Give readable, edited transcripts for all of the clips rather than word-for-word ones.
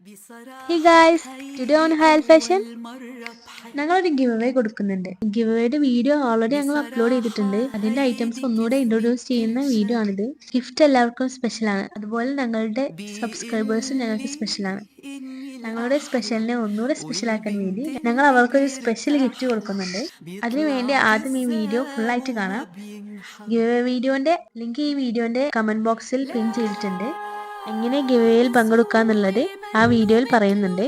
Hey guys, today on High Fashion ഞങ്ങളൊരു give away കൊടുക്കുന്നുണ്ട്. ഗിവ് അവേയുടെ വീഡിയോ ഓൾറെഡി ഞങ്ങൾ അപ്ലോഡ് ചെയ്തിട്ടുണ്ട്. അതിന്റെ ഐറ്റംസ് ഒന്നുകൂടെ ഇൻട്രൊഡ്യൂസ് ചെയ്യുന്ന വീഡിയോ ആണിത്. ഗിഫ്റ്റ് എല്ലാവർക്കും സ്പെഷ്യൽ ആണ്. അതുപോലെ ഞങ്ങളുടെ സബ്സ്ക്രൈബേഴ്സും ഞങ്ങൾക്ക് സ്പെഷ്യൽ ആണ്. ഞങ്ങളുടെ സ്പെഷ്യലിനെ ഒന്നുകൂടെ സ്പെഷ്യൽ ആക്കാൻ വേണ്ടി ഞങ്ങൾ അവർക്കൊരു സ്പെഷ്യൽ ഗിഫ്റ്റ് കൊടുക്കുന്നുണ്ട്. അതിനുവേണ്ടി ആദ്യം ഈ വീഡിയോ ഫുൾ ആയിട്ട് കാണാം. ഗിവ് അവേ വീഡിയോന്റെ ലിങ്ക് ഈ വീഡിയോന്റെ കമന്റ് ബോക്സിൽ പിൻ ചെയ്തിട്ടുണ്ട്. എങ്ങനെ ഗിവ് അവേയിൽ പങ്കെടുക്കാന്നുള്ളത് ആ വീഡിയോയിൽ പറയുന്നുണ്ട്.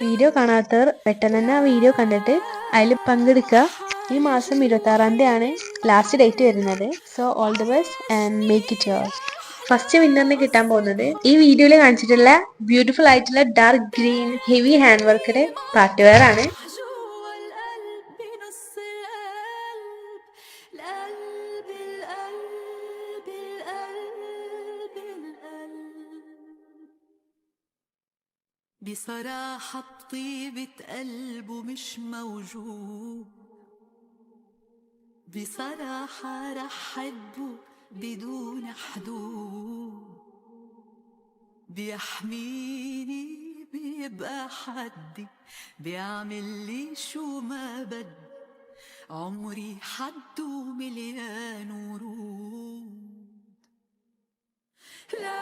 വീഡിയോ കാണാത്തവർ പെട്ടെന്ന് തന്നെ ആ വീഡിയോ കണ്ടിട്ട് അതിൽ പങ്കെടുക്കുക. ഈ മാസം 26-ാം ലാസ്റ്റ് ഡേറ്റ് വരുന്നത്. So all the best and make it your. First വിന്നറിന് കിട്ടാൻ പോകുന്നത് ഈ വീഡിയോയിൽ കാണിച്ചിട്ടുള്ള ബ്യൂട്ടിഫുൾ ആയിട്ടുള്ള ഡാർക്ക് ഗ്രീൻ ഹെവി ഹാൻഡ് വർക്കിന്റെ പാർട്ടിവെയർ ആണ്. بصراحة بطيبة قلبه مش موجود. بصراحة رح حبه بدون حدود. بيحميني بيبقى حدي بيعمل لي شو ما بدي. عمري حد ومليان ورود. لا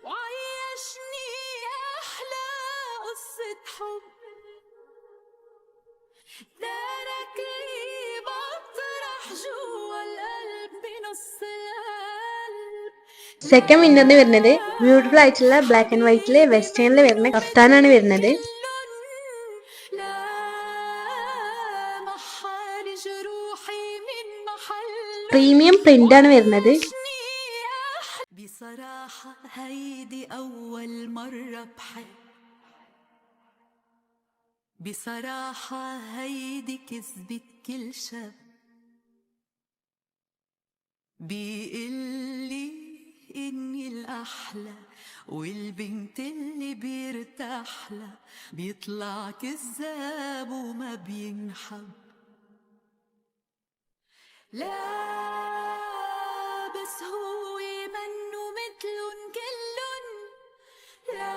وعيشني أحلى قصة حب. دارك لي بطرح جوا القلب بنص القلب. സെക്കൻഡ് വിന്നറിന് വരുന്നത് ബ്യൂട്ടിഫുൾ ആയിട്ടുള്ള ബ്ലാക്ക് ആൻഡ് വൈറ്റിലെ വെസ്റ്റേണിൽ വരുന്ന കഫ്താനാണ് വരുന്നത്. പ്രീമിയം പ്രിന്റ് ആണ് വരുന്നത്. بصراحة هيدي أول مرة بحب. بصراحة هيدي كذبت كل شب. بيقلي إني الأحلى والبنت اللي بيرتاحلها بيطلع كذاب وما بينحب. لا بس هو منه مثلن كلن. لا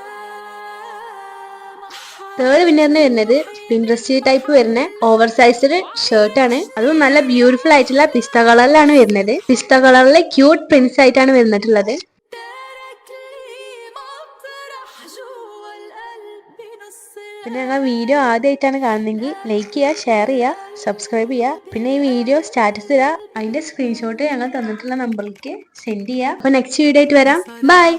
തേർഡ് വിന്നറിന് വരുന്നത് പിൻട്രസ്റ്റ് ടൈപ്പ് വരുന്ന ഓവർ സൈസ്ഡ് ഷർട്ട് ആണ്. അതും നല്ല ബ്യൂട്ടിഫുൾ ആയിട്ടുള്ള പിസ്ത കളറിലാണ് വരുന്നത്. പിസ്ത കളറിലെ ക്യൂട്ട് പ്രിന്റ്സ് ആയിട്ടാണ് വരുന്നിട്ടുള്ളത്. പിന്നെ ഞങ്ങൾ വീഡിയോ ആദ്യമായിട്ടാണ് കാണുന്നതെങ്കിൽ ലൈക്ക് ചെയ്യുക, ഷെയർ ചെയ്യുക, സബ്സ്ക്രൈബ് ചെയ്യുക. പിന്നെ ഈ വീഡിയോ സ്റ്റാറ്റസ് ഇടുക. അതിന്റെ സ്ക്രീൻഷോട്ട് ഞങ്ങൾ തന്നിട്ടുള്ള നമ്പറിലേക്ക് സെൻഡ് ചെയ്യുക. അപ്പോൾ നെക്സ്റ്റ് വീഡിയോ ആയിട്ട് വരാം. ബൈ.